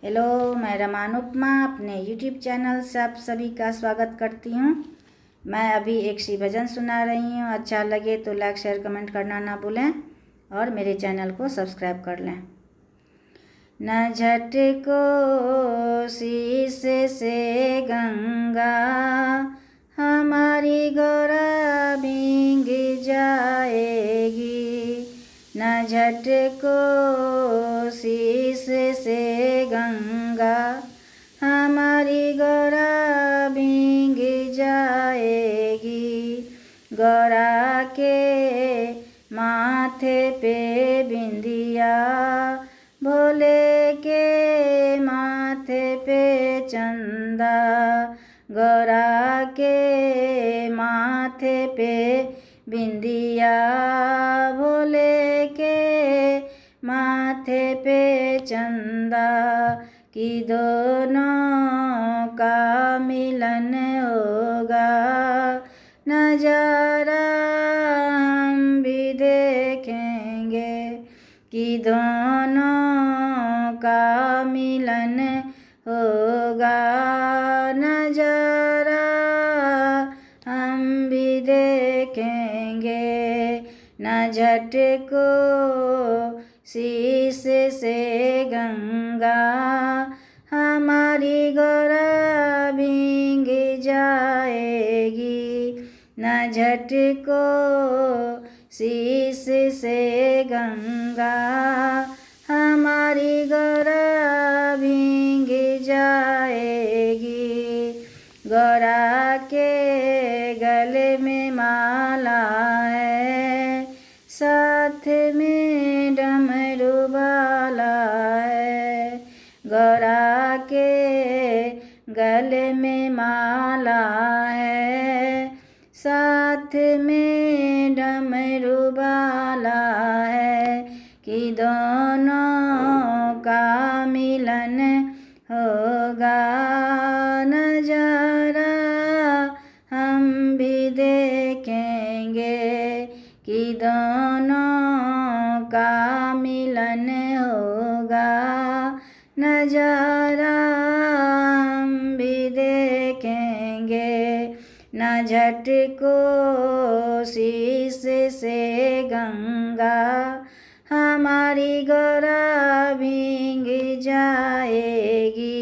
Hello, मैं रमान उपमा अपने YouTube channel से आप सभी का स्वागत करती हूँ। मैं अभी एक श्री भजन सुना रही हूँ। अच्छा लगे तो लाइक शेयर कमेंट करना ना भूलें और मेरे चैनल को सब्सक्राइब कर लें। न झटको शीश से गंगा हमारी गौरा भींग जाएगी। न झटको शीश से गंगा हमारी गौरा भींग जाएगी। गौरा के माथे पे बिंदिया, भोले के माथे पे चंदा। गौरा के माथे पे बिंदिया, भोले के माथे पे चंदा। कि दोनों का मिलन होगा, नजारा हम भी देखेंगे। कि दोनों का मिलन होगा, नजारा हम भी देखेंगे। न झटको शीश से गंगा हमारी गौरा भींग जाएगी। न झटको शीश से गंगा हमारी गौरा भींग जाएगी। गौरा के गले में माला है, साथ में डमरू वाला है। गौरा के गले में माला है, साथ में डमरू वाला है। कि दोनों का मिलन होगा, नजारा हम भी देखेंगे। कि दोनों का मिलन होगा, नजारा हम भी देखेंगे। न झटको शीश से गंगा हमारी गौरा भींग जाएगी।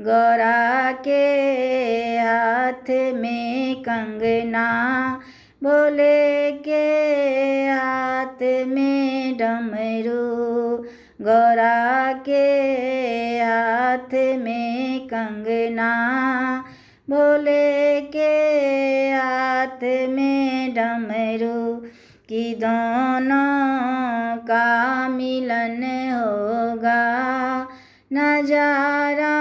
गौरा के हाथ में कंगना, भोले के हाथ में डमरू। गौरा के हाथ में कंगना, भोले के हाथ में डमरू। कि दोनों का मिलन होगा, नजारा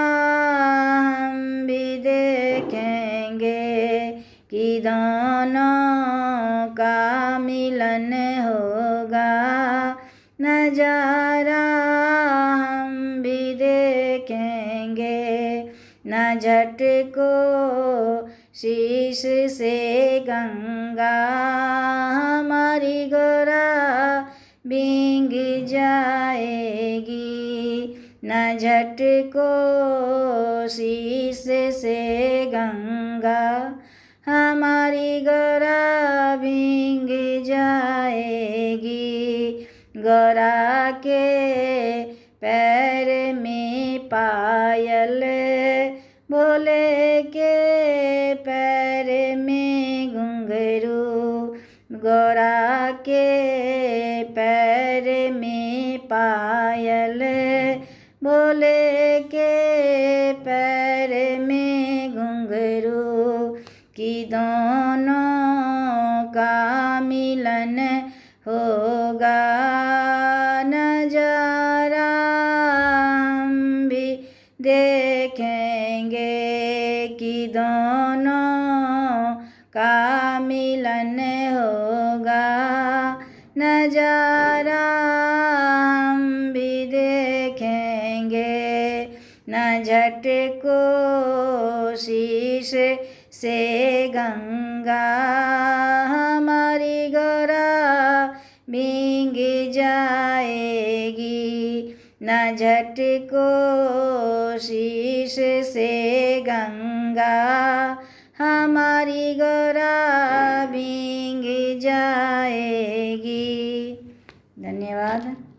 हम भी देखेंगे। कि दोनों का मिलन होगा, नजारा हम भी देखेंगे। न झटको शीश से गंगा हमारी गौरा भींग जाएगी। न झटको शीश से गंगा हमारी गौरा भींग जाएगी। गौरा के पैर में पायल, भोले के पैर में घुंघरू। गौरा के पैर में पायल, भोले के पैर में घुंघरू। कि दोनों का मिलन होगा, नजारा हम भी देखेंगे। कि दोनों का मिलन होगा, नजारा हम भी देखेंगे। न झटको शीश से गंगा हमारी गौरा भींग जाएगी। न झटको शीश से गंगा हमारी गोरा भींग जाएगी। धन्यवाद।